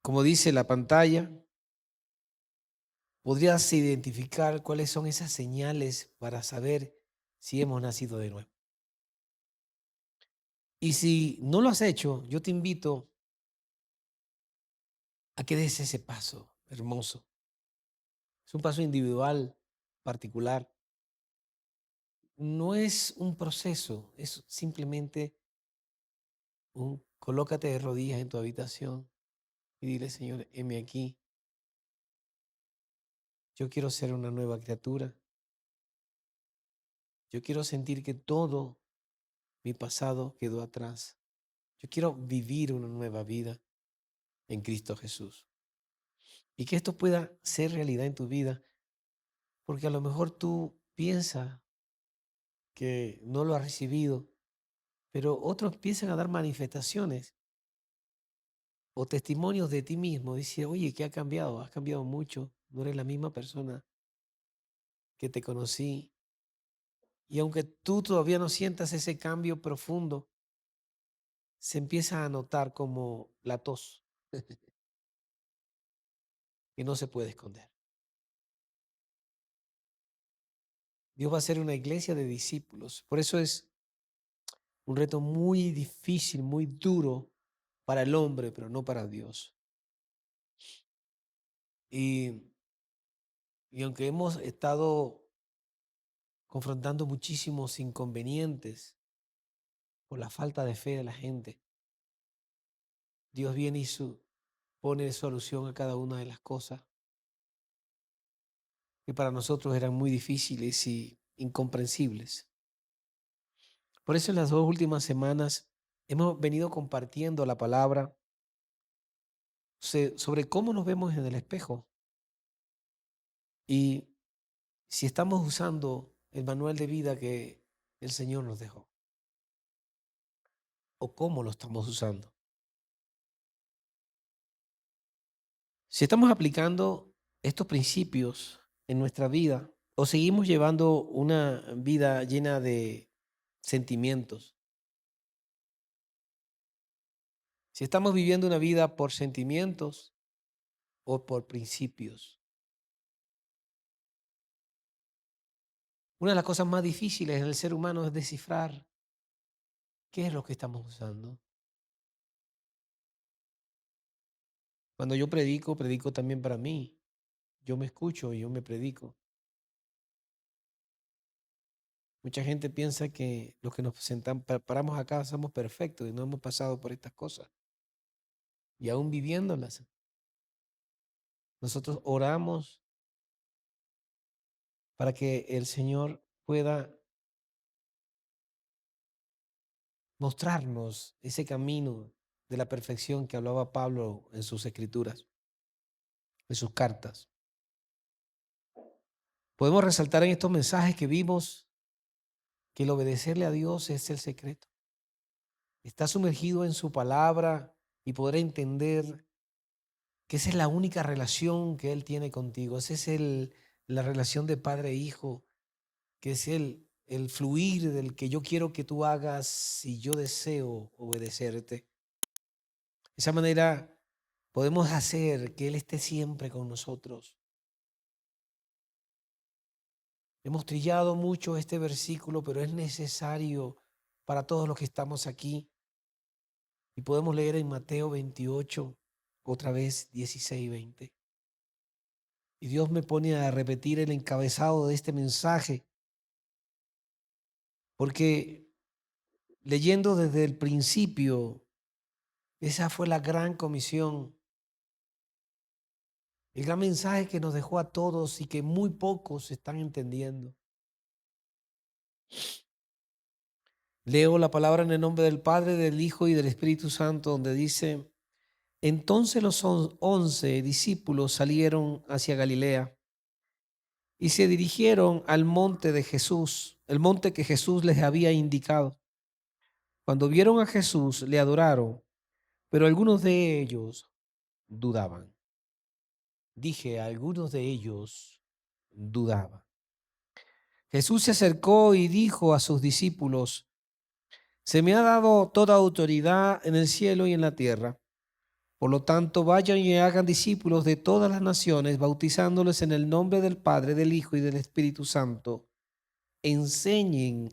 como dice la pantalla, podrías identificar cuáles son esas señales para saber si hemos nacido de nuevo. Y si no lo has hecho, yo te invito a que des ese paso hermoso. Es un paso individual, particular. No es un proceso, es simplemente colócate de rodillas en tu habitación y dile, Señor, heme aquí. Yo quiero ser una nueva criatura. Yo quiero sentir que todo mi pasado quedó atrás. Yo quiero vivir una nueva vida en Cristo Jesús. Y que esto pueda ser realidad en tu vida, porque a lo mejor tú piensas que no lo has recibido, pero otros empiezan a dar manifestaciones o testimonios de ti mismo. Dice, oye, ¿qué ha cambiado? Has cambiado mucho. No eres la misma persona que te conocí. Y aunque tú todavía no sientas ese cambio profundo, se empieza a notar como la tos que no se puede esconder. Dios va a ser una iglesia de discípulos. Por eso es un reto muy difícil, muy duro para el hombre, pero no para Dios. Y, y aunque hemos estado confrontando muchísimos inconvenientes por la falta de fe de la gente, Dios viene y pone solución a cada una de las cosas que para nosotros eran muy difíciles y incomprensibles. Por eso en las 2 últimas semanas hemos venido compartiendo la palabra sobre cómo nos vemos en el espejo y si estamos usando el manual de vida que el Señor nos dejó o cómo lo estamos usando. Si estamos aplicando estos principios en nuestra vida o seguimos llevando una vida llena de sentimientos. Si estamos viviendo una vida por sentimientos o por principios. Una de las cosas más difíciles en el ser humano es descifrar qué es lo que estamos usando. Cuando yo predico, predico también para mí. Yo me escucho y yo me predico. Mucha gente piensa que los que nos paramos acá somos perfectos y no hemos pasado por estas cosas. Y aún viviéndolas, nosotros oramos para que el Señor pueda mostrarnos ese camino de la perfección que hablaba Pablo en sus escrituras, en sus cartas. Podemos resaltar en estos mensajes que vimos que el obedecerle a Dios es el secreto. Está sumergido en su palabra y poder entender que esa es la única relación que Él tiene contigo. Esa es la relación de padre e hijo, que es el fluir del que yo quiero que tú hagas y yo deseo obedecerte. De esa manera podemos hacer que Él esté siempre con nosotros. Hemos trillado mucho este versículo, pero es necesario para todos los que estamos aquí. Y podemos leer en Mateo 28, otra vez 16 y 20. Y Dios me pone a repetir el encabezado de este mensaje, porque leyendo desde el principio, esa fue la gran comisión, el gran mensaje que nos dejó a todos y que muy pocos están entendiendo. Leo la palabra en el nombre del Padre, del Hijo y del Espíritu Santo, donde dice: entonces los 11 discípulos salieron hacia Galilea y se dirigieron al monte de Jesús, el monte que Jesús les había indicado. Cuando vieron a Jesús, le adoraron, pero algunos de ellos dudaban. Dije, algunos de ellos dudaban. Jesús se acercó y dijo a sus discípulos: se me ha dado toda autoridad en el cielo y en la tierra. Por lo tanto, vayan y hagan discípulos de todas las naciones, bautizándoles en el nombre del Padre, del Hijo y del Espíritu Santo. Enseñen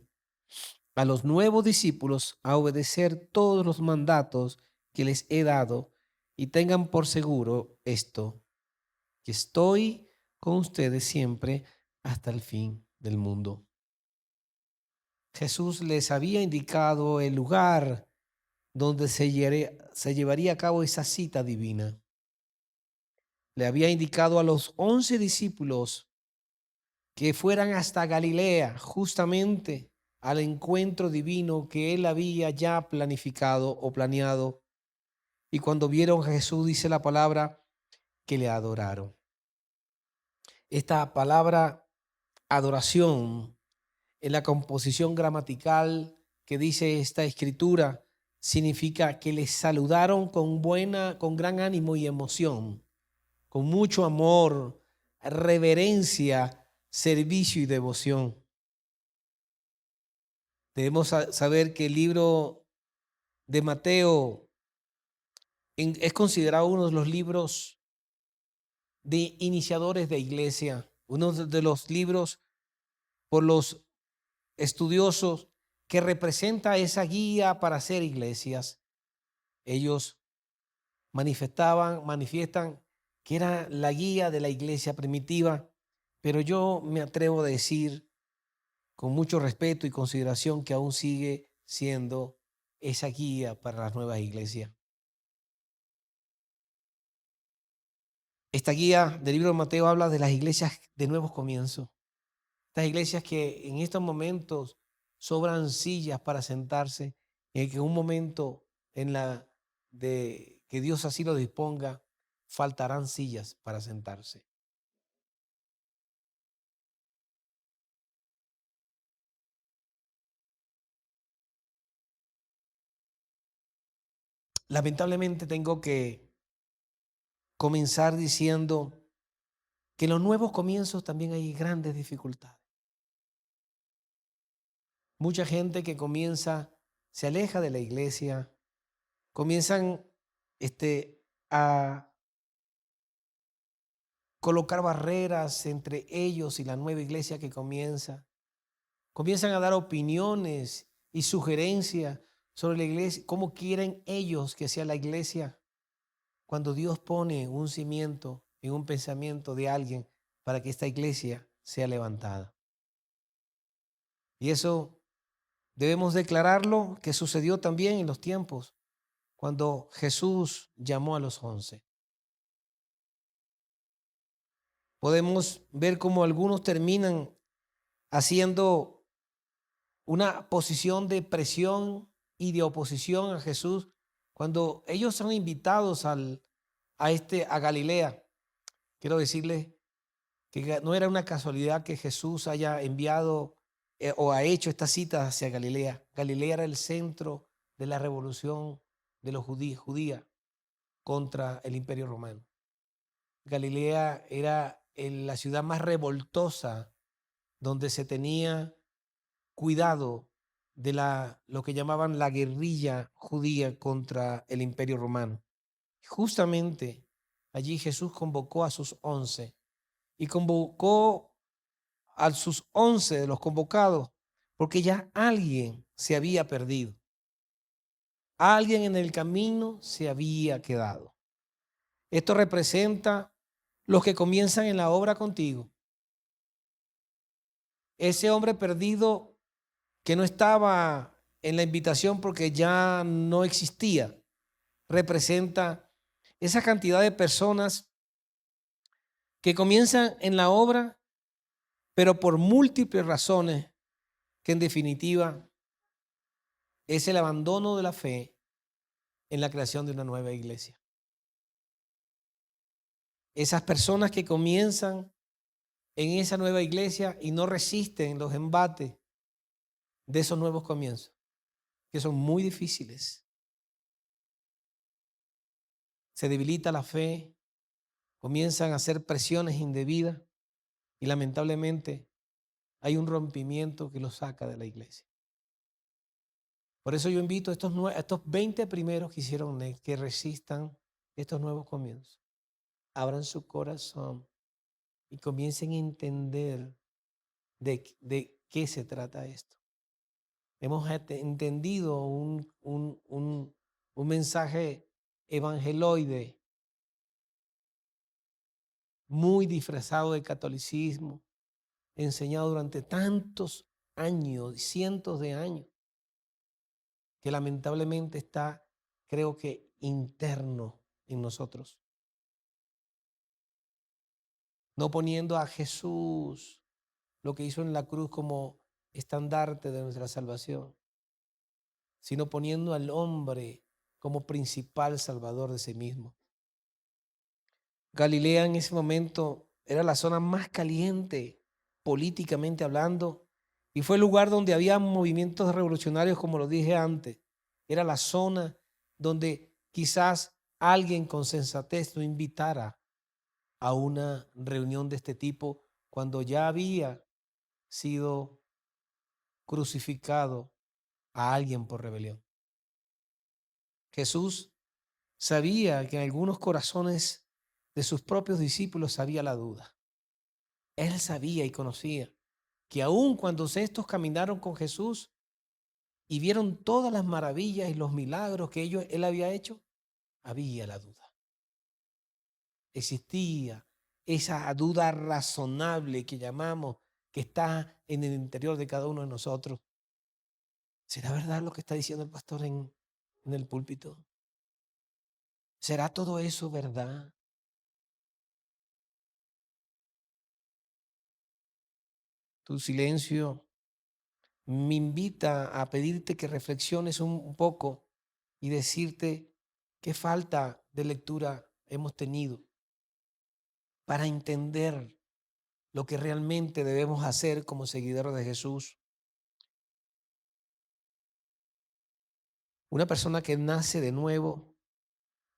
a los nuevos discípulos a obedecer todos los mandatos que les he dado y tengan por seguro esto, que estoy con ustedes siempre hasta el fin del mundo. Jesús les había indicado el lugar donde se llevaría a cabo esa cita divina. Le había indicado a los 11 discípulos que fueran hasta Galilea, justamente al encuentro divino que él había ya planificado o planeado. Y cuando vieron a Jesús, dice la palabra, que le adoraron. Esta palabra adoración en la composición gramatical que dice esta escritura significa que les saludaron con gran ánimo y emoción, con mucho amor, reverencia, servicio y devoción. Debemos saber que el libro de Mateo es considerado uno de los libros de iniciadores de iglesia, uno de los libros por los estudiosos que representa esa guía para hacer iglesias. Ellos manifiestan que era la guía de la iglesia primitiva, pero yo me atrevo a decir con mucho respeto y consideración que aún sigue siendo esa guía para las nuevas iglesias. Esta guía del libro de Mateo habla de las iglesias de nuevos comienzos. Estas iglesias que en estos momentos sobran sillas para sentarse, y que en un momento de que Dios así lo disponga, faltarán sillas para sentarse. Lamentablemente tengo que comenzar diciendo que en los nuevos comienzos también hay grandes dificultades. Mucha gente que comienza, se aleja de la iglesia, comienzan a colocar barreras entre ellos y la nueva iglesia que comienza. Comienzan a dar opiniones y sugerencias sobre la iglesia, cómo quieren ellos que sea la iglesia, cuando Dios pone un cimiento en un pensamiento de alguien para que esta iglesia sea levantada. Y eso debemos declararlo, que sucedió también en los tiempos cuando Jesús llamó a los 11. Podemos ver cómo algunos terminan haciendo una posición de presión y de oposición a Jesús cuando ellos son invitados a Galilea. Quiero decirles que no era una casualidad que Jesús haya enviado o ha hecho esta cita hacia Galilea. Galilea era el centro de la revolución de los judíos contra el Imperio Romano. Galilea era la ciudad más revoltosa donde se tenía cuidado de lo que llamaban la guerrilla judía contra el Imperio Romano. Justamente allí Jesús convocó a sus 11 y convocó a sus 11 de los convocados porque ya alguien se había perdido. Alguien en el camino se había quedado. Esto representa los que comienzan en la obra contigo. Ese hombre perdido que no estaba en la invitación porque ya no existía, representa esa cantidad de personas que comienzan en la obra, pero por múltiples razones, que en definitiva es el abandono de la fe en la creación de una nueva iglesia. Esas personas que comienzan en esa nueva iglesia y no resisten los embates de esos nuevos comienzos, que son muy difíciles. Se debilita la fe, comienzan a hacer presiones indebidas y lamentablemente hay un rompimiento que los saca de la iglesia. Por eso yo invito a estos 20 primeros que hicieron que resistan estos nuevos comienzos, abran su corazón y comiencen a entender de qué se trata esto. Hemos entendido un mensaje evangeloide muy disfrazado de catolicismo, enseñado durante tantos años, cientos de años, que lamentablemente está, creo que, interno en nosotros. No poniendo a Jesús, lo que hizo en la cruz, como estandarte de nuestra salvación, sino poniendo al hombre como principal salvador de sí mismo. Galilea en ese momento era la zona más caliente, políticamente hablando, y fue el lugar donde había movimientos revolucionarios, como lo dije antes. Era la zona donde quizás alguien con sensatez no invitara a una reunión de este tipo cuando ya había sido crucificado a alguien por rebelión. Jesús sabía que en algunos corazones de sus propios discípulos había la duda. Él sabía y conocía que aun cuando estos caminaron con Jesús y vieron todas las maravillas y los milagros que él había hecho, había la duda. Existía esa duda razonable que llamamos, que está en el interior de cada uno de nosotros. ¿Será verdad lo que está diciendo el pastor en el púlpito? ¿Será todo eso verdad? Tu silencio me invita a pedirte que reflexiones un poco y decirte qué falta de lectura hemos tenido para entender lo que realmente debemos hacer como seguidores de Jesús. Una persona que nace de nuevo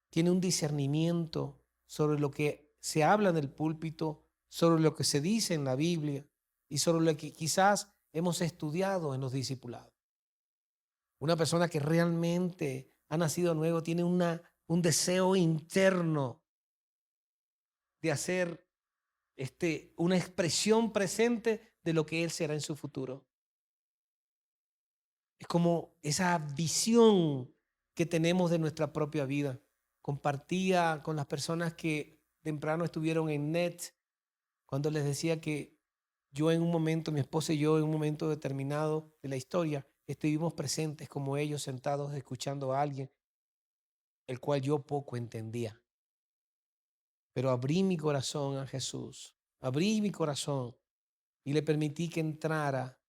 tiene un discernimiento sobre lo que se habla en el púlpito, sobre lo que se dice en la Biblia y sobre lo que quizás hemos estudiado en los discipulados. Una persona que realmente ha nacido nuevo tiene un deseo interno de hacer una expresión presente de lo que él será en su futuro. Es como esa visión que tenemos de nuestra propia vida. Compartía con las personas que temprano estuvieron en NET cuando les decía que yo en un momento, mi esposa y yo en un momento determinado de la historia, estuvimos presentes como ellos sentados escuchando a alguien el cual yo poco entendía. Pero abrí mi corazón a Jesús, abrí mi corazón y le permití que entrara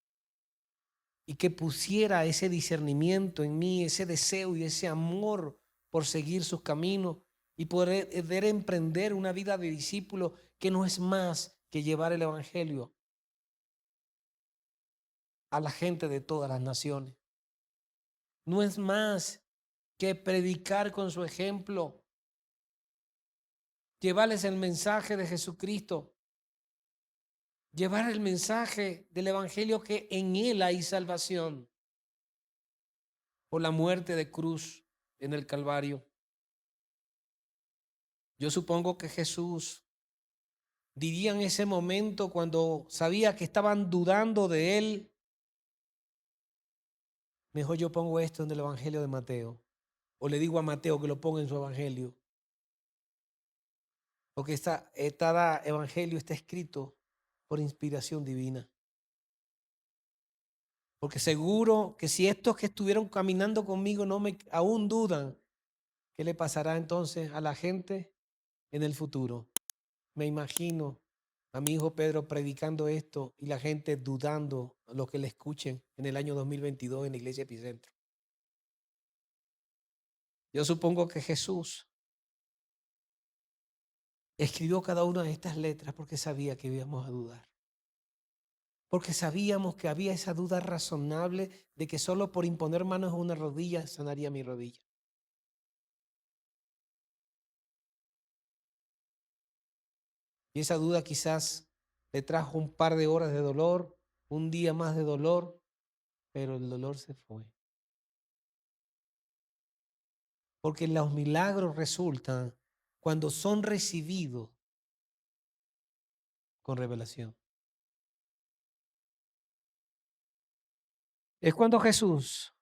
y que pusiera ese discernimiento en mí, ese deseo y ese amor por seguir sus caminos y poder emprender una vida de discípulo que no es más que llevar el evangelio a la gente de todas las naciones. No es más que predicar con su ejemplo, llevarles el mensaje de Jesucristo, llevar el mensaje del evangelio, que en él hay salvación por la muerte de cruz en el Calvario. Yo supongo que Jesús diría en ese momento, cuando sabía que estaban dudando de él: mejor yo pongo esto en el evangelio de Mateo, o le digo a Mateo que lo ponga en su evangelio, porque cada evangelio está escrito por inspiración divina. Porque seguro que si estos que estuvieron caminando conmigo aún dudan, ¿qué le pasará entonces a la gente en el futuro? Me imagino a mi hijo Pedro predicando esto y la gente dudando lo que le escuchen en el año 2022 en la iglesia Epicentro. Yo supongo que Jesús escribió cada una de estas letras porque sabía que íbamos a dudar. Porque sabíamos que había esa duda razonable de que solo por imponer manos a una rodilla sanaría mi rodilla. Y esa duda quizás le trajo un par de horas de dolor, un día más de dolor, pero el dolor se fue. Porque los milagros resultan cuando son recibidos con revelación. Es cuando Jesús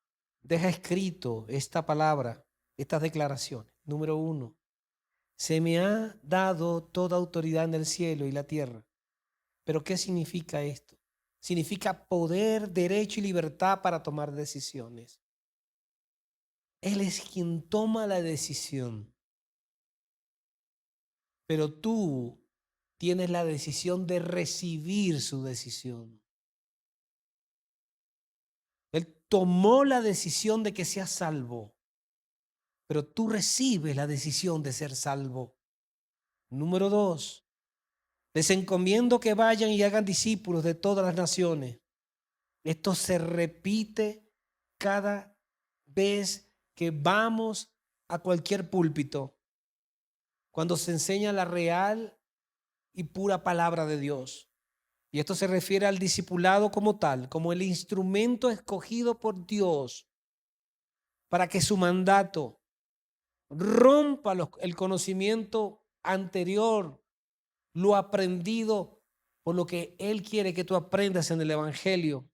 deja escrito esta palabra, estas declaraciones. Número 1, se me ha dado toda autoridad en el cielo y la tierra. ¿Pero qué significa esto? Significa poder, derecho y libertad para tomar decisiones. Él es quien toma la decisión. Pero tú tienes la decisión de recibir su decisión. Él tomó la decisión de que seas salvo, pero tú recibes la decisión de ser salvo. Número 2, les encomiendo que vayan y hagan discípulos de todas las naciones. Esto se repite cada vez que vamos a cualquier púlpito, cuando se enseña la real y pura palabra de Dios. Y esto se refiere al discipulado como tal, como el instrumento escogido por Dios para que su mandato rompa el conocimiento anterior, lo aprendido por lo que Él quiere que tú aprendas en el Evangelio.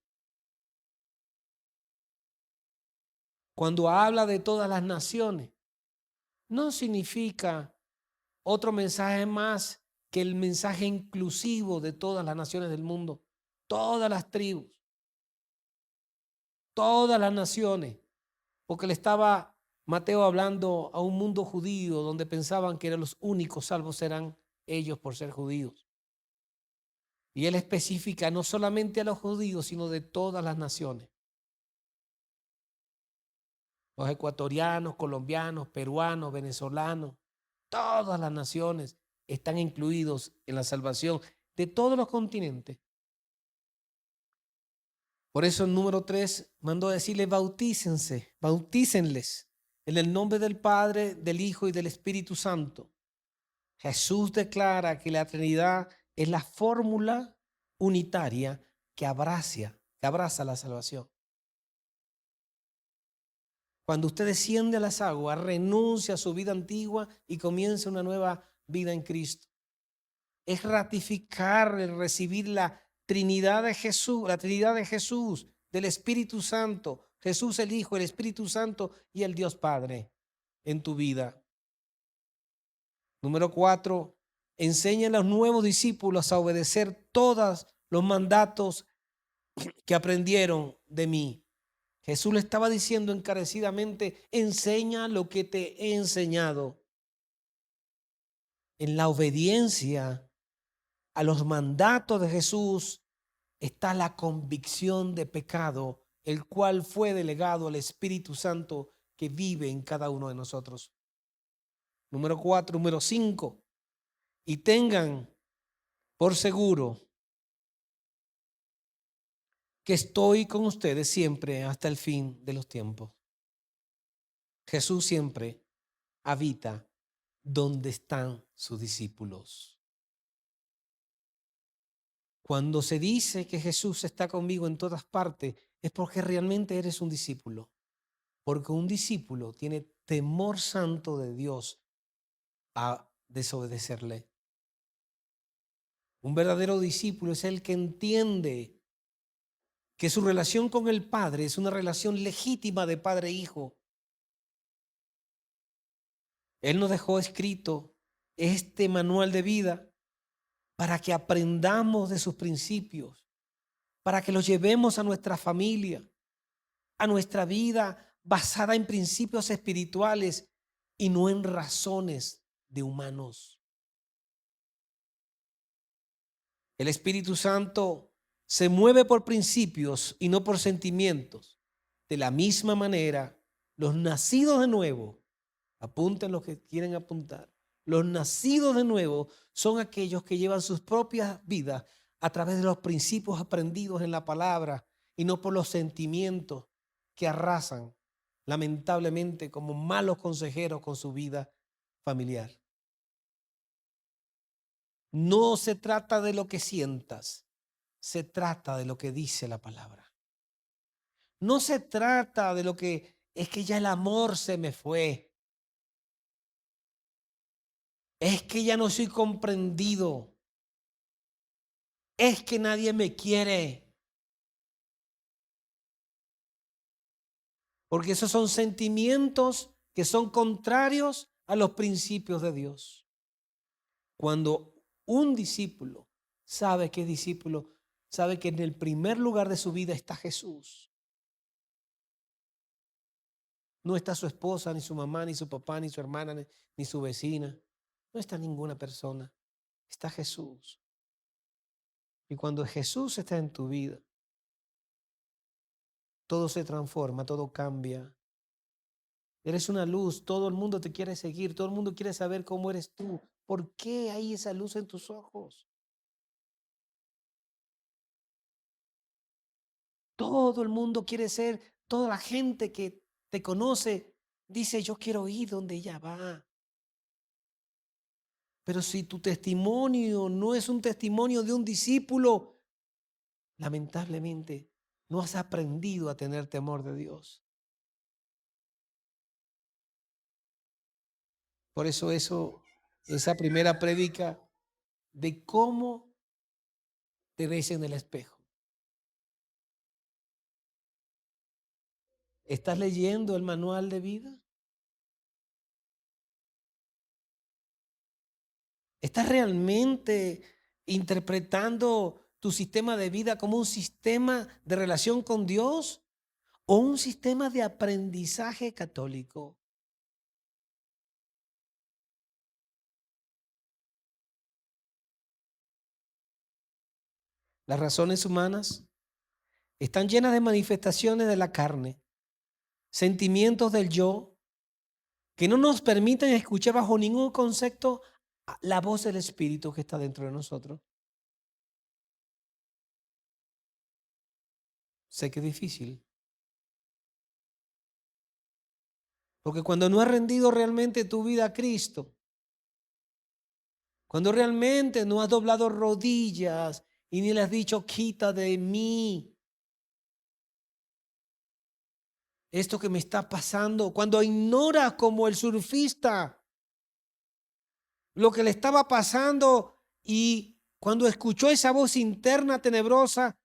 Cuando habla de todas las naciones, no significa otro mensaje más que el mensaje inclusivo de todas las naciones del mundo, todas las tribus, todas las naciones, porque le estaba Mateo hablando a un mundo judío donde pensaban que eran los únicos salvos eran ellos por ser judíos. Y él especifica no solamente a los judíos, sino de todas las naciones. Los ecuatorianos, colombianos, peruanos, venezolanos, todas las naciones están incluidos en la salvación de todos los continentes. Por eso el número 3 mandó a decirle bautícenles en el nombre del Padre, del Hijo y del Espíritu Santo. Jesús declara que la Trinidad es la fórmula unitaria que abraza la salvación. Cuando usted desciende a las aguas, renuncia a su vida antigua y comienza una nueva vida en Cristo. Es ratificar el recibir la Trinidad de Jesús, la Trinidad de Jesús, del Espíritu Santo, Jesús el Hijo, el Espíritu Santo y el Dios Padre en tu vida. Número 4, enseña a los nuevos discípulos a obedecer todos los mandatos que aprendieron de mí. Jesús le estaba diciendo encarecidamente, enseña lo que te he enseñado. En la obediencia a los mandatos de Jesús está la convicción de pecado, el cual fue delegado al Espíritu Santo que vive en cada uno de nosotros. Número 5, y tengan por seguro que estoy con ustedes siempre hasta el fin de los tiempos. Jesús siempre habita donde están sus discípulos. Cuando se dice que Jesús está conmigo en todas partes, es porque realmente eres un discípulo. Porque un discípulo tiene temor santo de Dios a desobedecerle. Un verdadero discípulo es el que entiende que su relación con el Padre es una relación legítima de padre e hijo. Él nos dejó escrito este manual de vida para que aprendamos de sus principios, para que los llevemos a nuestra familia, a nuestra vida basada en principios espirituales y no en razones de humanos. El Espíritu Santo se mueve por principios y no por sentimientos. De la misma manera, los nacidos de nuevo, apunten los que quieren apuntar, los nacidos de nuevo son aquellos que llevan sus propias vidas a través de los principios aprendidos en la palabra y no por los sentimientos que arrasan lamentablemente como malos consejeros con su vida familiar. No se trata de lo que sientas, se trata de lo que dice la palabra. No se trata de lo que es que ya el amor se me fue. Es que ya no soy comprendido. Es que nadie me quiere. Porque esos son sentimientos que son contrarios a los principios de Dios. Cuando un discípulo sabe que es discípulo, sabe que en el primer lugar de su vida está Jesús. No está su esposa, ni su mamá, ni su papá, ni su hermana, ni su vecina. No está ninguna persona. Está Jesús. Y cuando Jesús está en tu vida, todo se transforma, todo cambia. Eres una luz, todo el mundo te quiere seguir, todo el mundo quiere saber cómo eres tú. ¿Por qué hay esa luz en tus ojos? Todo el mundo quiere ser, toda la gente que te conoce dice, yo quiero ir donde ella va. Pero si tu testimonio no es un testimonio de un discípulo, lamentablemente no has aprendido a tener temor de Dios. Por eso esa primera prédica de cómo te ves en el espejo. ¿Estás leyendo el manual de vida? ¿Estás realmente interpretando tu sistema de vida como un sistema de relación con Dios o un sistema de aprendizaje católico? Las razones humanas están llenas de manifestaciones de la carne, sentimientos del yo, que no nos permiten escuchar bajo ningún concepto la voz del Espíritu que está dentro de nosotros. Sé que es difícil, porque cuando no has rendido realmente tu vida a Cristo, cuando realmente no has doblado rodillas y ni le has dicho, quita de mí esto que me está pasando, cuando ignoras como el surfista lo que le estaba pasando y cuando escuchó esa voz interna tenebrosa,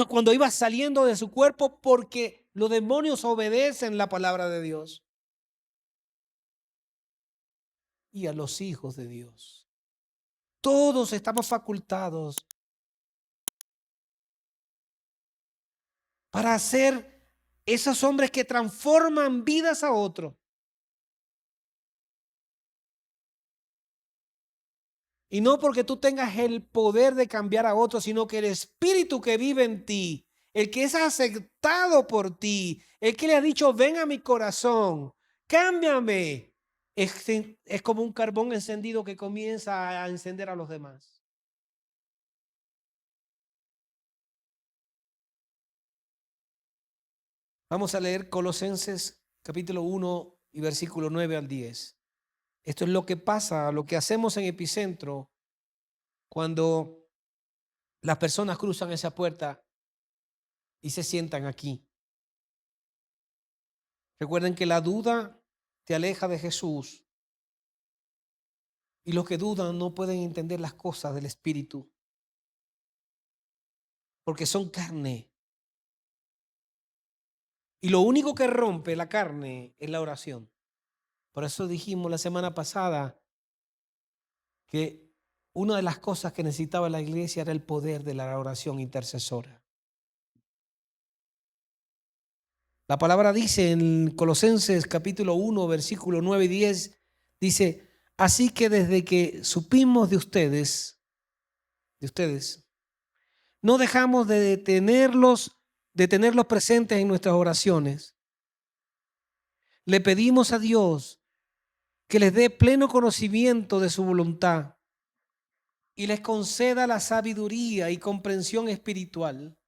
cuando iba saliendo de su cuerpo, porque los demonios obedecen la palabra de Dios y a los hijos de Dios. Todos estamos facultados para ser esos hombres que transforman vidas a otros. Y no porque tú tengas el poder de cambiar a otros, sino que el espíritu que vive en ti, el que es aceptado por ti, el que le ha dicho, ven a mi corazón, cámbiame, es como un carbón encendido que comienza a encender a los demás. Vamos a leer Colosenses capítulo 1 y versículo 9 al 10. Esto es lo que pasa, lo que hacemos en Epicentro cuando las personas cruzan esa puerta y se sientan aquí. Recuerden que la duda te aleja de Jesús y los que dudan no pueden entender las cosas del Espíritu porque son carne. Y lo único que rompe la carne es la oración. Por eso dijimos la semana pasada que una de las cosas que necesitaba la iglesia era el poder de la oración intercesora. La palabra dice en Colosenses capítulo 1, versículo 9 y 10, dice, así que desde que supimos de ustedes, no dejamos de tenerlos presentes en nuestras oraciones. Le pedimos a Dios que les dé pleno conocimiento de su voluntad y les conceda la sabiduría y comprensión espiritual.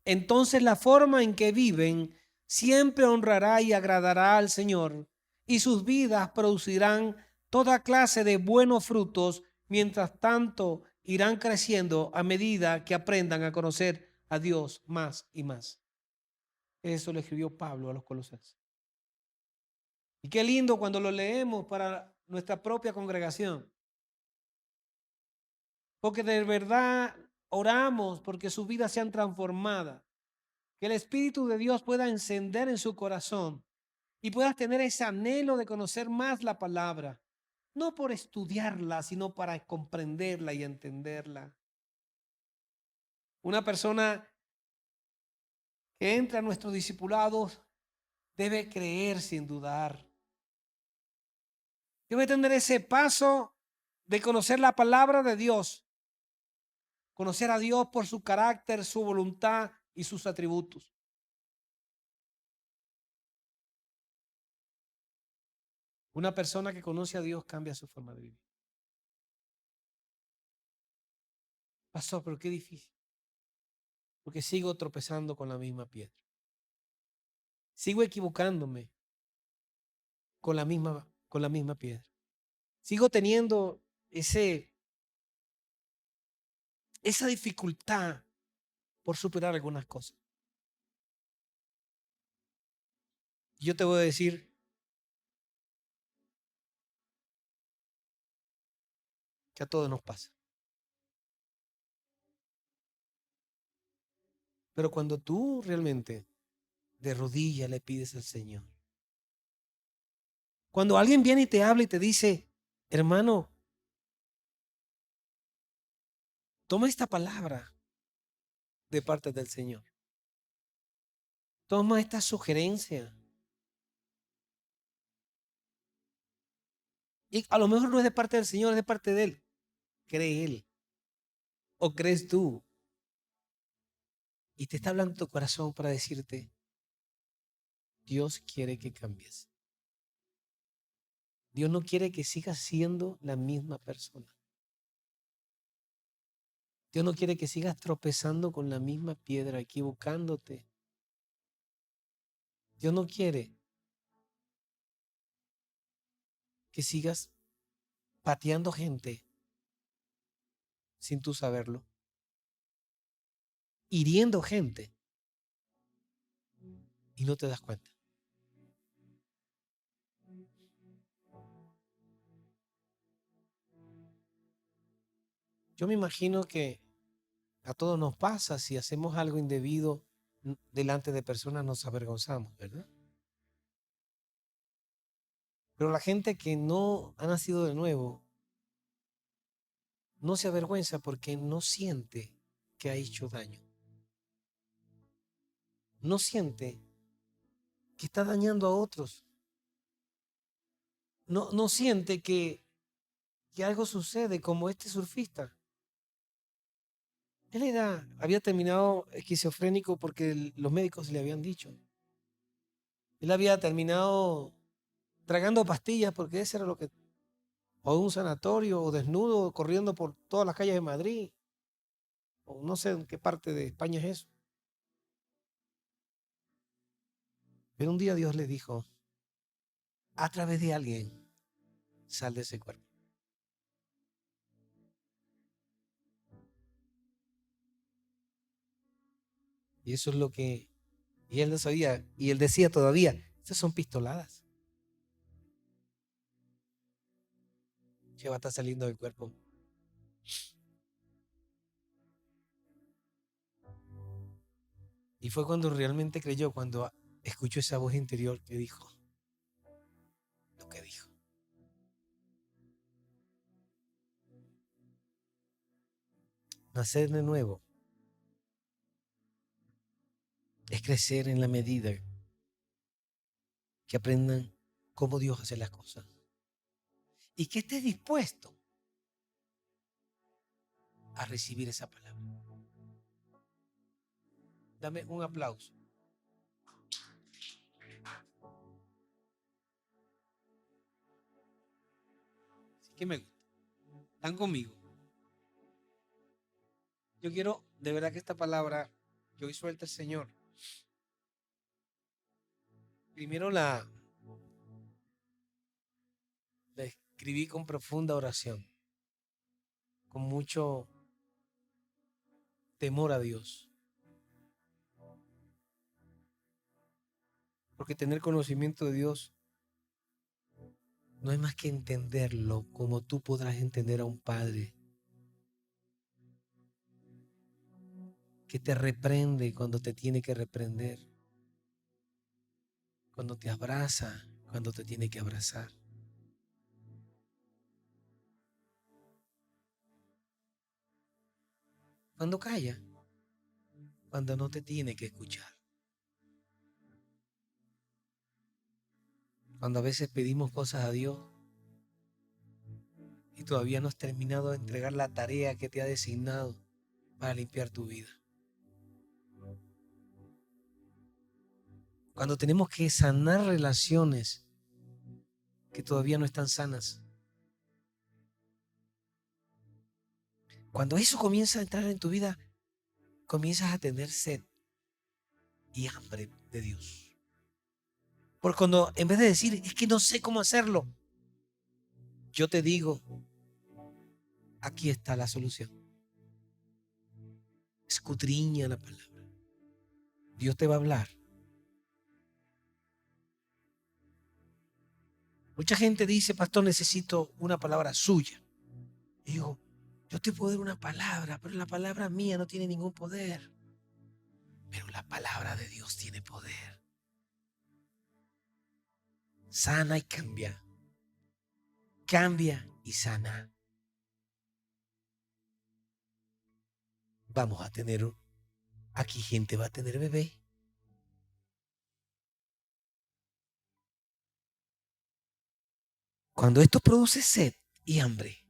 Entonces la forma en que viven siempre honrará y agradará al Señor, y sus vidas producirán toda clase de buenos frutos, mientras tanto irán creciendo a medida que aprendan a conocer a Dios más y más. Eso le escribió Pablo a los Colosenses. Y qué lindo cuando lo leemos para nuestra propia congregación. Porque de verdad oramos porque sus vidas sean transformadas. Que el Espíritu de Dios pueda encender en su corazón y puedas tener ese anhelo de conocer más la palabra. No por estudiarla, sino para comprenderla y entenderla. Una persona que entra a nuestros discipulados debe creer sin dudar. Debe tener ese paso de conocer la palabra de Dios. Conocer a Dios por su carácter, su voluntad y sus atributos. Una persona que conoce a Dios cambia su forma de vivir. Pastor, pero qué difícil. Porque sigo tropezando con la misma piedra. Sigo equivocándome con la misma piedra. Sigo teniendo esa dificultad por superar algunas cosas. Yo te voy a decir que a todos nos pasa. Pero cuando tú realmente de rodillas le pides al Señor, cuando alguien viene y te habla y te dice, hermano, toma esta palabra de parte del Señor. Toma esta sugerencia. Y a lo mejor no es de parte del Señor, es de parte de Él. ¿Cree Él? ¿O crees tú? Y te está hablando tu corazón para decirte, Dios quiere que cambies. Dios no quiere que sigas siendo la misma persona. Dios no quiere que sigas tropezando con la misma piedra, equivocándote. Dios no quiere que sigas pateando gente sin tú saberlo, hiriendo gente y no te das cuenta. Yo me imagino que a todos nos pasa, si hacemos algo indebido delante de personas nos avergonzamos, ¿verdad? Pero la gente que no ha nacido de nuevo no se avergüenza porque no siente que ha hecho daño. No siente que está dañando a otros. No siente que algo sucede como este surfista. Había terminado esquizofrénico porque los médicos le habían dicho. Él había terminado tragando pastillas porque ese era lo que, o un sanatorio, o desnudo, corriendo por todas las calles de Madrid, o no sé en qué parte de España es eso. Pero un día Dios le dijo, a través de alguien, sal de ese cuerpo. Y eso es lo que, y él no sabía, y él decía todavía, estas son pistoladas. Que va a estar saliendo del cuerpo. Y fue cuando realmente creyó, cuando escuchó esa voz interior que dijo lo que dijo. Nacer de nuevo es crecer en la medida que aprendan cómo Dios hace las cosas. Y que estés dispuesto a recibir esa palabra. Dame un aplauso. Así que me gusta. Están conmigo. Yo quiero de verdad que esta palabra que hoy suelta el Señor, primero la escribí con profunda oración, con mucho temor a Dios. Porque tener conocimiento de Dios no hay más que entenderlo como tú podrás entender a un padre que te reprende cuando te tiene que reprender, cuando te abraza cuando te tiene que abrazar. Cuando calla, cuando no te tiene que escuchar. Cuando a veces pedimos cosas a Dios y todavía no has terminado de entregar la tarea que te ha designado para limpiar tu vida. Cuando tenemos que sanar relaciones que todavía no están sanas. Cuando eso comienza a entrar en tu vida, comienzas a tener sed y hambre de Dios. Porque cuando en vez de decir, es que no sé cómo hacerlo, yo te digo, aquí está la solución. Escudriña la palabra. Dios te va a hablar. Mucha gente dice, pastor, necesito una palabra suya. Y digo, yo te puedo dar una palabra, pero la palabra mía no tiene ningún poder. Pero la palabra de Dios tiene poder. Sana y cambia. Cambia y sana. Vamos a tener, aquí gente va a tener bebé. Cuando esto produce sed y hambre,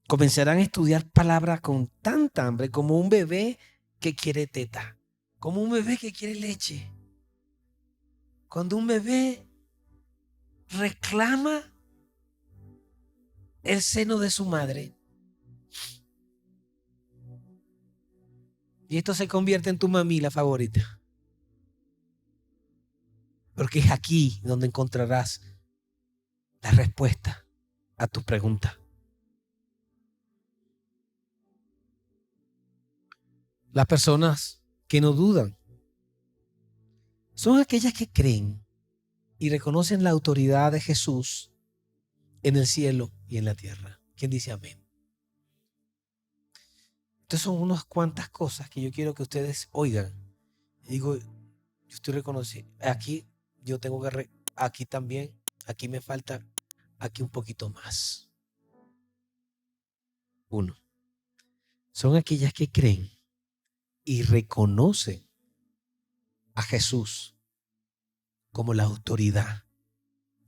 comenzarán a estudiar palabras con tanta hambre como un bebé que quiere teta, como un bebé que quiere leche. Cuando un bebé reclama el seno de su madre, y esto se convierte en tu mamila favorita. Porque es aquí donde encontrarás la respuesta a tus preguntas. Las personas que no dudan son aquellas que creen y reconocen la autoridad de Jesús en el cielo y en la tierra. ¿Quién dice amén? Estas son unas cuantas cosas que yo quiero que ustedes oigan. Digo, yo estoy reconociendo. Aquí yo tengo que, aquí también, aquí me falta, aquí un poquito más. Uno, son aquellas que creen y reconocen a Jesús como la autoridad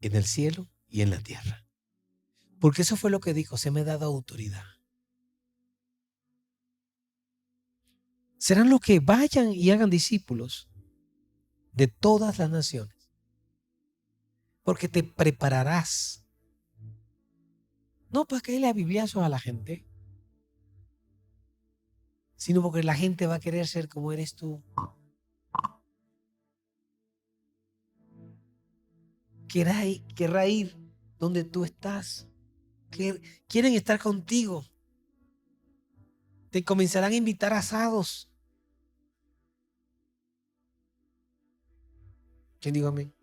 en el cielo y en la tierra. Porque eso fue lo que dijo, se me ha dado autoridad. Serán los que vayan y hagan discípulos de todas las naciones. Porque te prepararás. No para caerle a bibliazos a la gente, sino porque la gente va a querer ser como eres tú. Querrá ir donde tú estás. Quieren estar contigo. Te comenzarán a invitar a asados. ¿Quién dijo amén?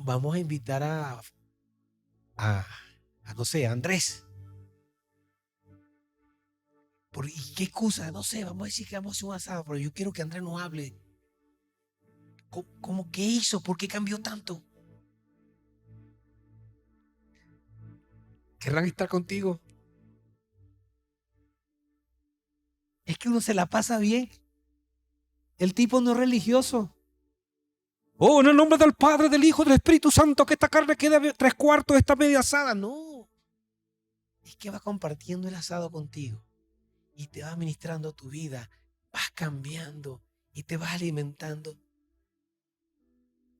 Vamos a invitar a no sé, a Andrés. ¿Y qué excusa? No sé, vamos a decir que vamos a hacer un asado, pero yo quiero que Andrés nos hable. ¿Cómo qué hizo? ¿Por qué cambió tanto? ¿Querrán estar contigo? Es que uno se la pasa bien. El tipo no es religioso. Oh, en el nombre del Padre, del Hijo, del Espíritu Santo, que esta carne quede 3/4 de esta media asada. No. Es que va compartiendo el asado contigo y te va ministrando tu vida. Vas cambiando y te vas alimentando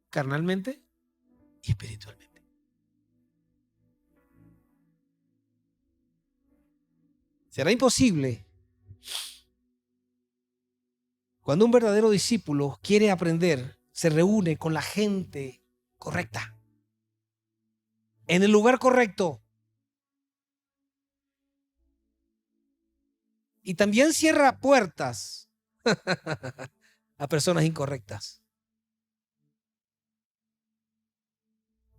carnalmente y espiritualmente. Será imposible cuando un verdadero discípulo quiere aprender, se reúne con la gente correcta, en el lugar correcto. Y también cierra puertas a personas incorrectas.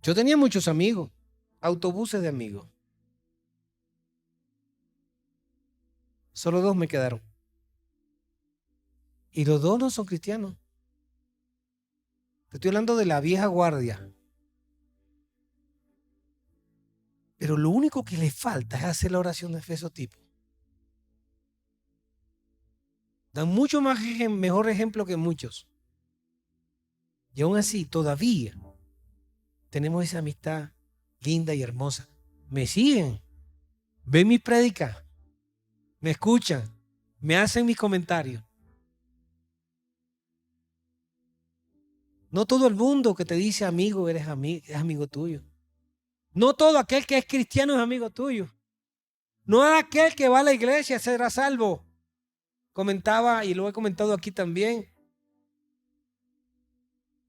Yo tenía muchos amigos, autobuses de amigos. Solo 2 me quedaron. Y los 2 no son cristianos. Te estoy hablando de la vieja guardia. Pero lo único que le falta es hacer la oración de fe a esos tipos. Dan mucho más mejor ejemplo que muchos. Y aún así, todavía tenemos esa amistad linda y hermosa. Me siguen, ven mis prédicas, me escuchan, me hacen mis comentarios. No todo el mundo que te dice amigo es amigo tuyo. No todo aquel que es cristiano es amigo tuyo. No aquel que va a la iglesia será salvo. Comentaba, y lo he comentado aquí también,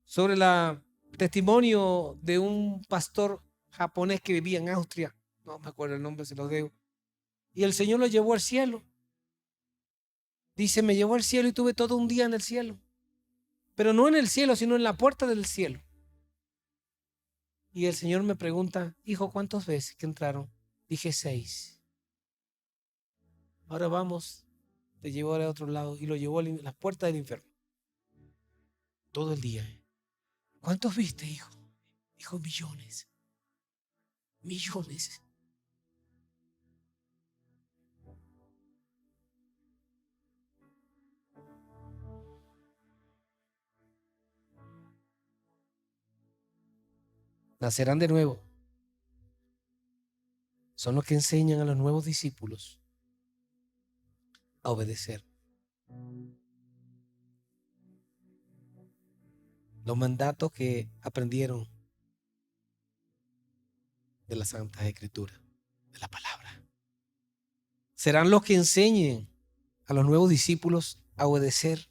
sobre el testimonio de un pastor japonés que vivía en Austria. No me acuerdo el nombre, se lo debo. Y el Señor lo llevó al cielo. Dice, me llevó al cielo y tuve todo un día en el cielo. Pero no en el cielo, sino en la puerta del cielo. Y el Señor me pregunta, hijo, ¿cuántas veces que entraron? Dije 6. Ahora vamos, te llevo al otro lado. Y lo llevó a las puertas del infierno. Todo el día. ¿Cuántos viste, hijo? Dijo, millones. Millones. Nacerán de nuevo. Son los que enseñan a los nuevos discípulos a obedecer los mandatos que aprendieron de las Santas Escrituras, de la palabra. Serán los que enseñen a los nuevos discípulos a obedecer.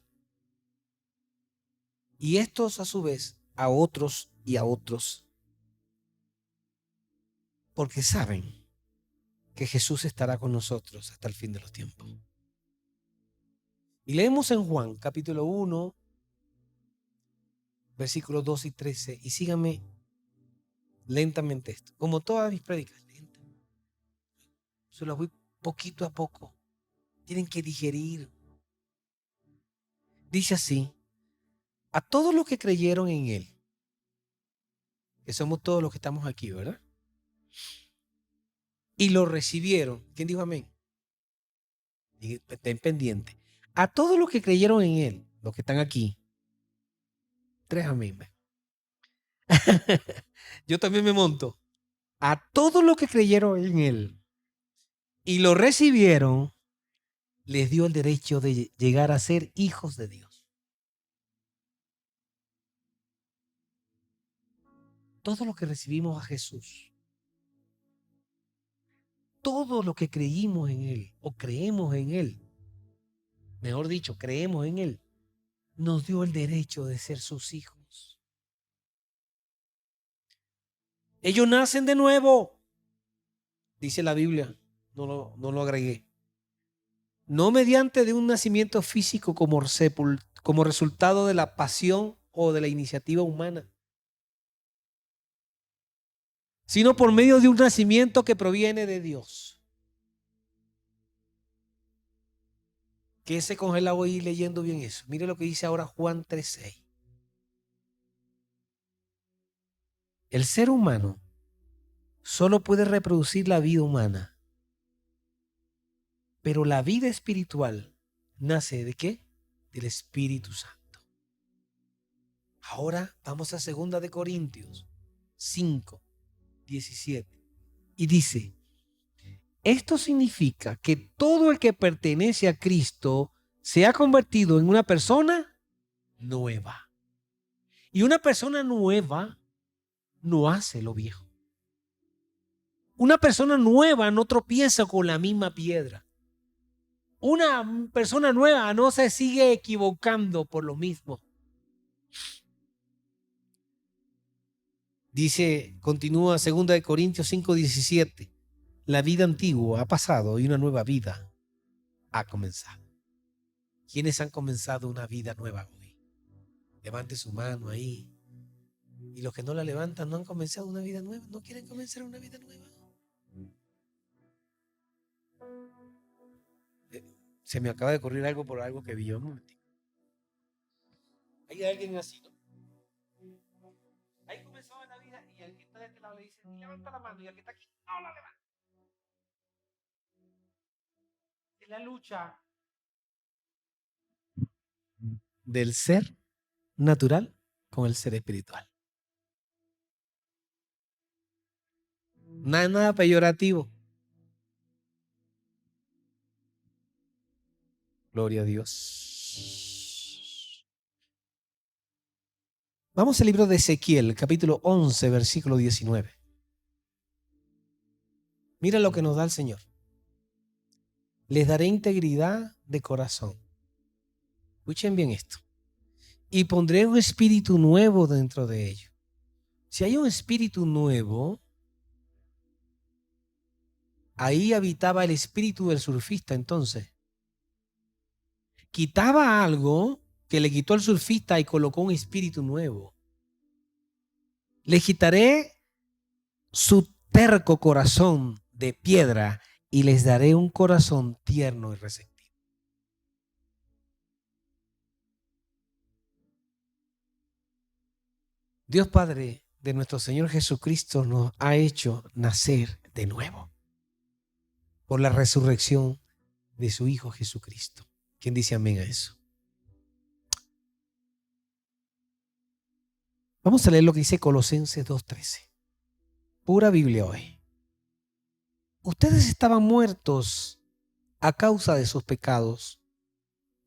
Y estos a su vez a otros y a otros. Porque saben que Jesús estará con nosotros hasta el fin de los tiempos. Y leemos en Juan capítulo 1, versículos 2 y 13. Y síganme lentamente esto. Como todas mis prédicas, lenta. Se las voy poquito a poco. Tienen que digerir. Dice así: a todos los que creyeron en Él, que somos todos los que estamos aquí, ¿verdad? Y lo recibieron. ¿Quién dijo amén? Estén pendientes. A todos los que creyeron en Él, los que están aquí, 3 amén. Yo también me monto. A todos los que creyeron en Él y lo recibieron, les dio el derecho de llegar a ser hijos de Dios. Todos los que recibimos a Jesús, todos los que creímos en Él o creemos en Él, mejor dicho, creemos en Él, nos dio el derecho de ser sus hijos. Ellos nacen de nuevo, dice la Biblia, no lo agregué. No mediante de un nacimiento físico como resultado de la pasión o de la iniciativa humana, sino por medio de un nacimiento que proviene de Dios. Quédese congelado ahí leyendo bien eso. Mire lo que dice ahora Juan 3:6. El ser humano solo puede reproducir la vida humana, pero la vida espiritual nace ¿de qué? Del Espíritu Santo. Ahora vamos a 2 de Corintios 5:17 y dice: esto significa que todo el que pertenece a Cristo se ha convertido en una persona nueva. Y una persona nueva no hace lo viejo. Una persona nueva no tropieza con la misma piedra. Una persona nueva no se sigue equivocando por lo mismo. Dice, continúa 2 de Corintios 5:17. La vida antigua ha pasado y una nueva vida ha comenzado. ¿Quiénes han comenzado una vida nueva hoy? Levante su mano ahí. Y los que no la levantan no han comenzado una vida nueva, no quieren comenzar una vida nueva. Se me acaba de ocurrir algo por algo que vi yo un momentito. Hay alguien así, ¿no? Ahí comenzó la vida y el que está de este lado le dice, levanta la mano, y el que está aquí, no la levanta. Es la lucha del ser natural con el ser espiritual. Nada peyorativo. Gloria a Dios. Vamos al libro de Ezequiel, capítulo 11, versículo 19. Mira lo que nos da el Señor. Les daré integridad de corazón. Escuchen bien esto. Y pondré un espíritu nuevo dentro de ellos. Si hay un espíritu nuevo, ahí habitaba el espíritu del surfista entonces. Quitaba algo que le quitó el surfista y colocó un espíritu nuevo. Le quitaré su terco corazón de piedra y les daré un corazón tierno y receptivo. Dios Padre de nuestro Señor Jesucristo nos ha hecho nacer de nuevo por la resurrección de su Hijo Jesucristo. ¿Quién dice amén a eso? Vamos a leer lo que dice Colosenses 2:13. Pura Biblia hoy. Ustedes estaban muertos a causa de sus pecados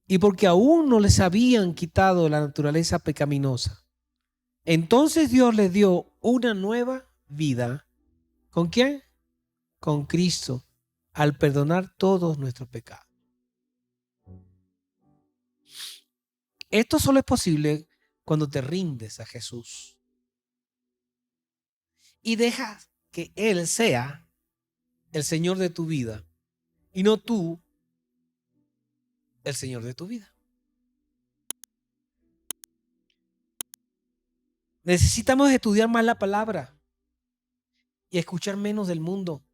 y porque aún no les habían quitado la naturaleza pecaminosa. Entonces Dios les dio una nueva vida. ¿Con quién? Con Cristo, al perdonar todos nuestros pecados. Esto solo es posible cuando te rindes a Jesús y dejas que Él sea el Señor de tu vida y no tú el Señor de tu vida. Necesitamos estudiar más la palabra y escuchar menos del mundo.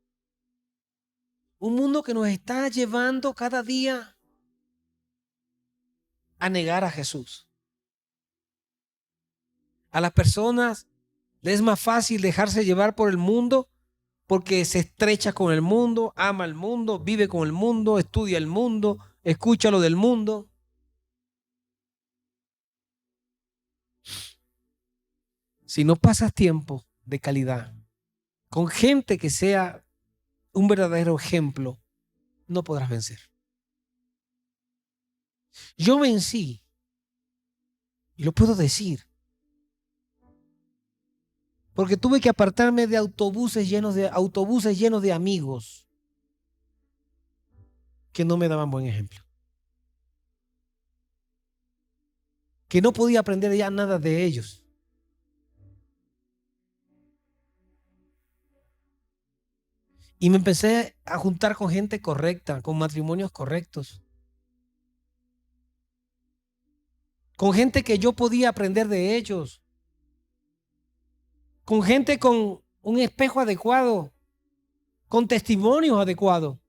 Un mundo que nos está llevando cada día a negar a Jesús. A las personas les es más fácil dejarse llevar por el mundo porque se estrecha con el mundo, ama el mundo, vive con el mundo, estudia el mundo, escucha lo del mundo. Si no pasas tiempo de calidad con gente que sea un verdadero ejemplo, no podrás vencer. Yo vencí, y lo puedo decir, porque tuve que apartarme de autobuses llenos de amigos que no me daban buen ejemplo. Que no podía aprender ya nada de ellos. Y me empecé a juntar con gente correcta, con matrimonios correctos. Con gente que yo podía aprender de ellos. Con gente con un espejo adecuado, con testimonios adecuados.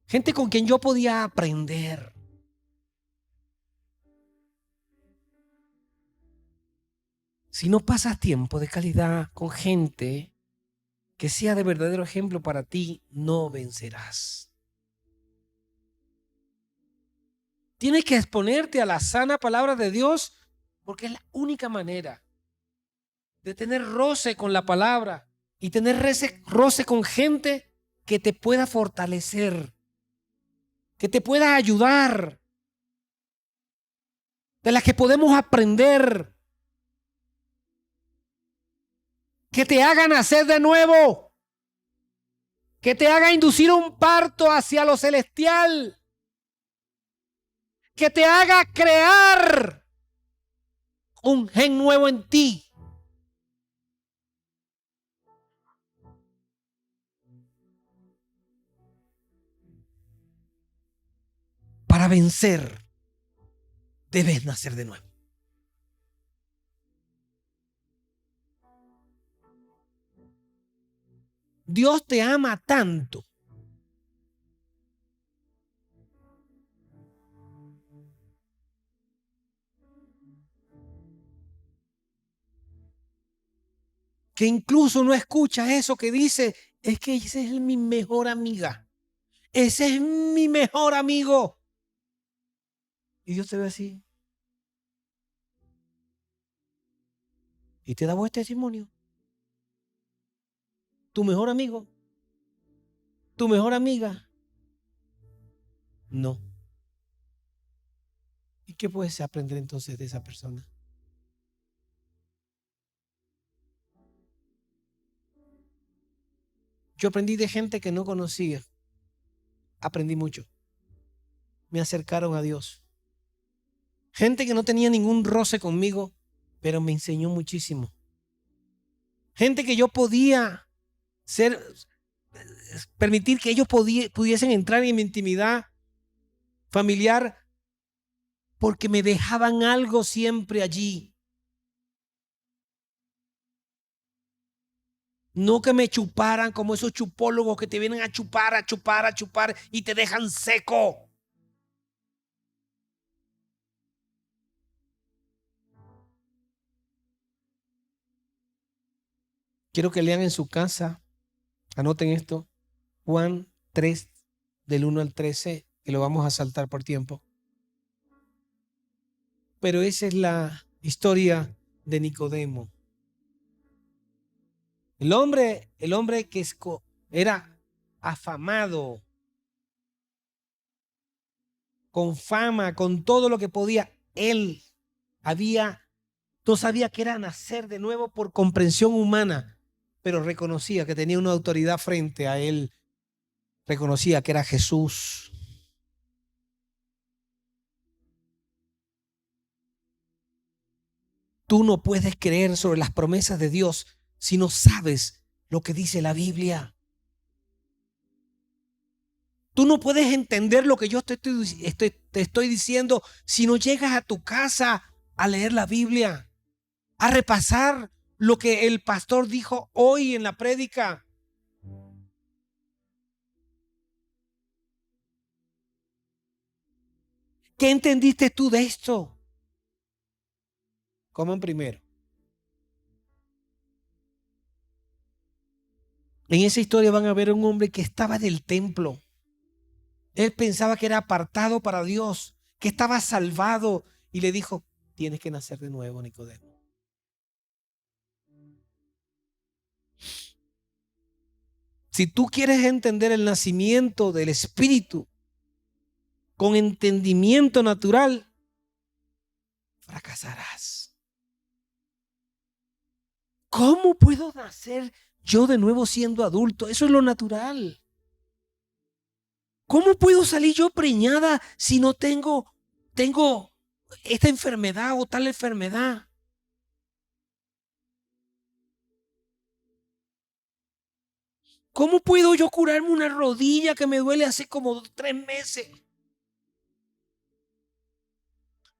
Gente con quien yo podía aprender. Si no pasas tiempo de calidad con gente que sea de verdadero ejemplo para ti, no vencerás. Tienes que exponerte a la sana palabra de Dios porque es la única manera de tener roce con la palabra y tener roce con gente que te pueda fortalecer, que te pueda ayudar, de las que podemos aprender, que te hagan nacer de nuevo, que te haga inducir un parto hacia lo celestial, que te haga crear un gen nuevo en ti. Para vencer debes nacer de nuevo. Dios te ama tanto que incluso no escuchas eso que dice, es que esa es mi mejor amiga, ese es mi mejor amigo. Y Dios te ve así. Y te da buen testimonio. Tu mejor amigo, tu mejor amiga, no. ¿Y qué puedes aprender entonces de esa persona? Yo aprendí de gente que no conocía. Aprendí mucho. Me acercaron a Dios. Gente que no tenía ningún roce conmigo, pero me enseñó muchísimo. Gente que yo podía permitir que ellos pudiesen entrar en mi intimidad familiar porque me dejaban algo siempre allí. No que me chuparan como esos chupólogos que te vienen a chupar, a chupar, a chupar y te dejan seco. Quiero que lean en su casa, anoten esto, Juan 3, del 1 al 13, que lo vamos a saltar por tiempo. Pero esa es la historia de Nicodemo. El hombre que era afamado, con fama, con todo lo que podía, él no sabía que era nacer de nuevo por comprensión humana, pero reconocía que tenía una autoridad frente a él, reconocía que era Jesús. Tú no puedes creer sobre las promesas de Dios si no sabes lo que dice la Biblia. Tú no puedes entender lo que yo te estoy diciendo si no llegas a tu casa a leer la Biblia, a repasar lo que el pastor dijo hoy en la prédica. ¿Qué entendiste tú de esto? Coman primero. En esa historia van a ver a un hombre que estaba en el templo. Él pensaba que era apartado para Dios, que estaba salvado, y le dijo, tienes que nacer de nuevo, Nicodemo. Si tú quieres entender el nacimiento del Espíritu con entendimiento natural, fracasarás. ¿Cómo puedo nacer yo de nuevo siendo adulto? Eso es lo natural. ¿Cómo puedo salir yo preñada si no tengo esta enfermedad o tal enfermedad? ¿Cómo puedo yo curarme una rodilla que me duele hace como 3 meses?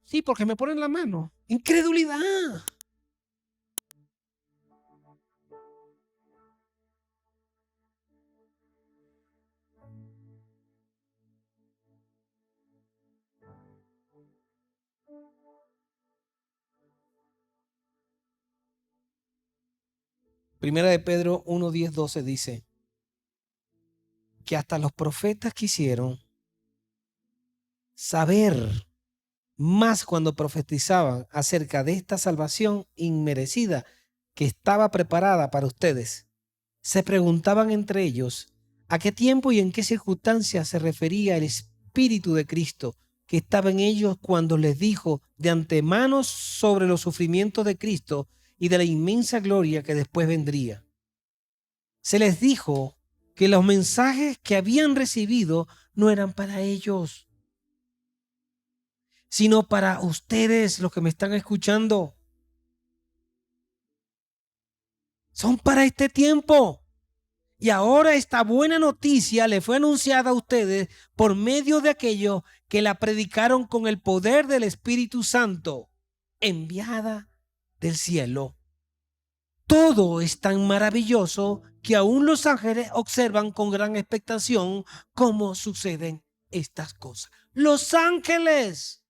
Sí, porque me ponen la mano. Incredulidad. Primera de Pedro 1, 10, 12 dice que hasta los profetas quisieron saber más cuando profetizaban acerca de esta salvación inmerecida que estaba preparada para ustedes. Se preguntaban entre ellos a qué tiempo y en qué circunstancias se refería el Espíritu de Cristo que estaba en ellos cuando les dijo de antemano sobre los sufrimientos de Cristo y de la inmensa gloria que después vendría. Se les dijo que los mensajes que habían recibido no eran para ellos, sino para ustedes, los que me están escuchando. Son para este tiempo. Y ahora esta buena noticia le fue anunciada a ustedes por medio de aquellos que la predicaron con el poder del Espíritu Santo, enviada del cielo. Todo es tan maravilloso que aún los ángeles observan con gran expectación cómo suceden estas cosas. Los ángeles.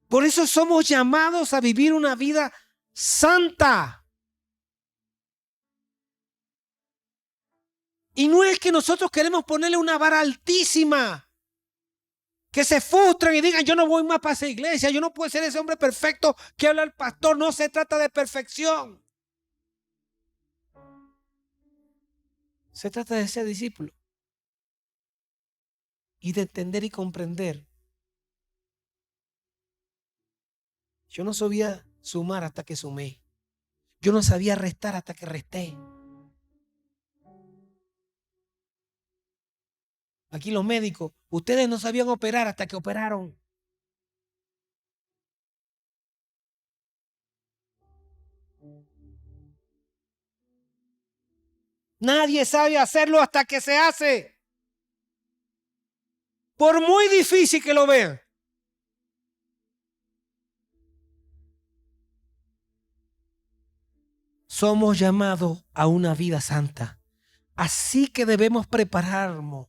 Por eso somos llamados a vivir una vida santa. Y no es que nosotros queremos ponerle una vara altísima, que se frustren y digan, yo no voy más para esa iglesia, yo no puedo ser ese hombre perfecto que habla el pastor. No se trata de perfección. Se trata de ser discípulo y de entender y comprender. Yo no sabía sumar hasta que sumé. Yo no sabía restar hasta que resté. Aquí los médicos, ustedes no sabían operar hasta que operaron. Nadie sabe hacerlo hasta que se hace. Por muy difícil que lo vean. Somos llamados a una vida santa. Así que debemos prepararnos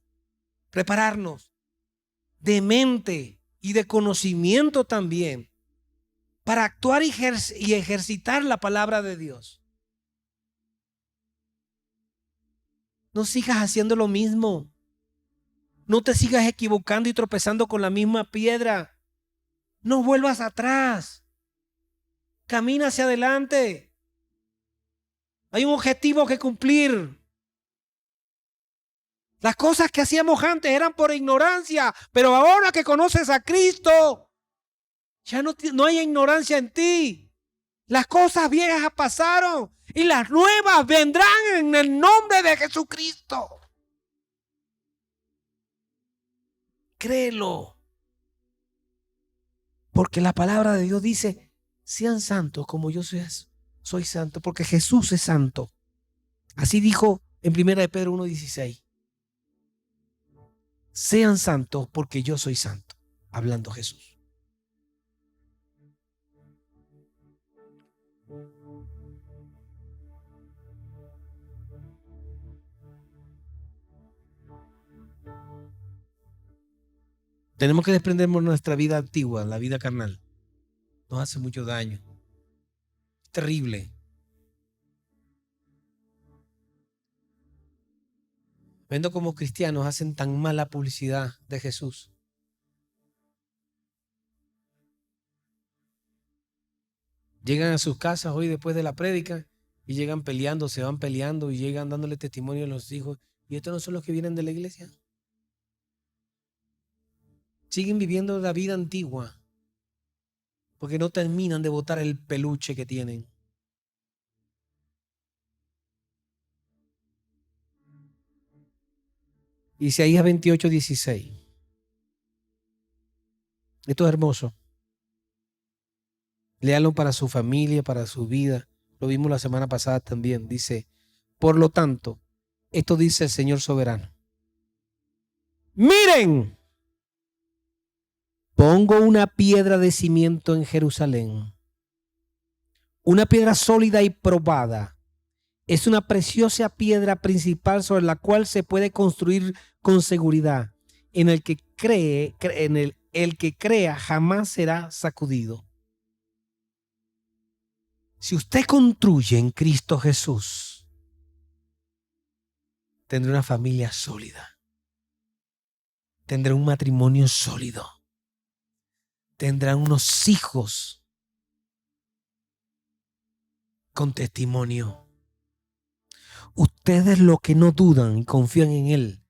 de mente y de conocimiento también para actuar y ejercitar la palabra de Dios. No sigas haciendo lo mismo. No te sigas equivocando y tropezando con la misma piedra. No vuelvas atrás. Camina hacia adelante. Hay un objetivo que cumplir. Las cosas que hacíamos antes eran por ignorancia, pero ahora que conoces a Cristo, ya no hay ignorancia en ti. Las cosas viejas pasaron y las nuevas vendrán en el nombre de Jesucristo. Créelo. Porque la palabra de Dios dice, sean santos como yo soy santo, porque Jesús es santo. Así dijo en 1 de Pedro 1:16. Sean santos porque yo soy santo, hablando Jesús. Tenemos que desprendernos de nuestra vida antigua, la vida carnal. Nos hace mucho daño. Es terrible. Viendo cómo cristianos hacen tan mala publicidad de Jesús. Llegan a sus casas hoy después de la prédica y llegan peleando, se van peleando y llegan dándole testimonio a los hijos. ¿Y estos no son los que vienen de la iglesia? Siguen viviendo la vida antigua porque no terminan de botar el peluche que tienen. Isaías 28:16. Esto es hermoso. Léalo para su familia, para su vida. Lo vimos la semana pasada también. Dice, por lo tanto, esto dice el Señor soberano. Miren, pongo una piedra de cimiento en Jerusalén. Una piedra sólida y probada. Es una preciosa piedra principal sobre la cual se puede construir con seguridad. En el que el que crea jamás será sacudido. Si usted construye en Cristo Jesús, tendrá una familia sólida. Tendrá un matrimonio sólido. Tendrá unos hijos con testimonio. Ustedes, los que no dudan y confían en Él,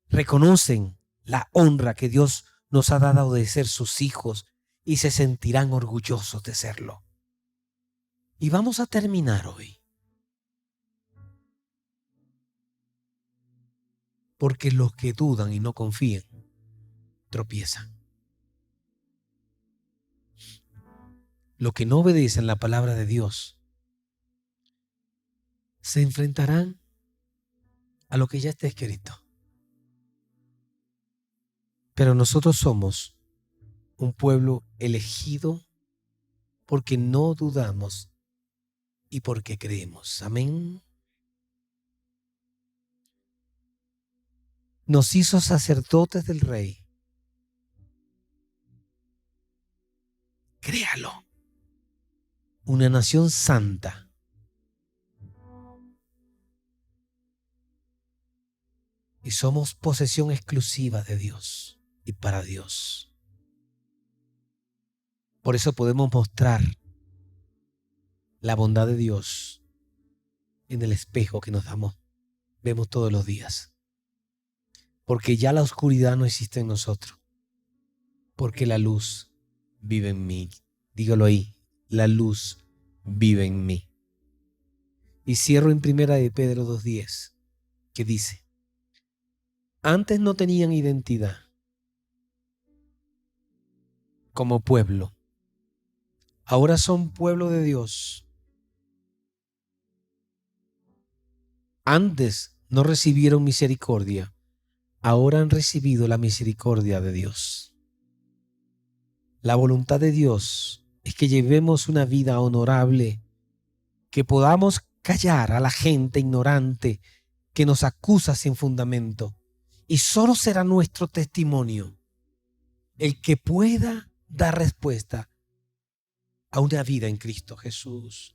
reconocen la honra que Dios nos ha dado de ser sus hijos y se sentirán orgullosos de serlo. Y vamos a terminar hoy. Porque los que dudan y no confían, tropiezan. Los que no obedecen la palabra de Dios se enfrentarán a lo que ya está escrito. Pero nosotros somos un pueblo elegido porque no dudamos y porque creemos. Amén. Nos hizo sacerdotes del Rey. Créalo. Una nación santa. Y somos posesión exclusiva de Dios y para Dios. Por eso podemos mostrar la bondad de Dios en el espejo que vemos todos los días. Porque ya la oscuridad no existe en nosotros. Porque la luz vive en mí. Dígalo ahí, la luz vive en mí. Y cierro en 1 de Pedro 2:10, que dice: antes no tenían identidad como pueblo. Ahora son pueblo de Dios. Antes no recibieron misericordia. Ahora han recibido la misericordia de Dios. La voluntad de Dios es que llevemos una vida honorable, que podamos callar a la gente ignorante que nos acusa sin fundamento. Y solo será nuestro testimonio el que pueda dar respuesta a una vida en Cristo Jesús.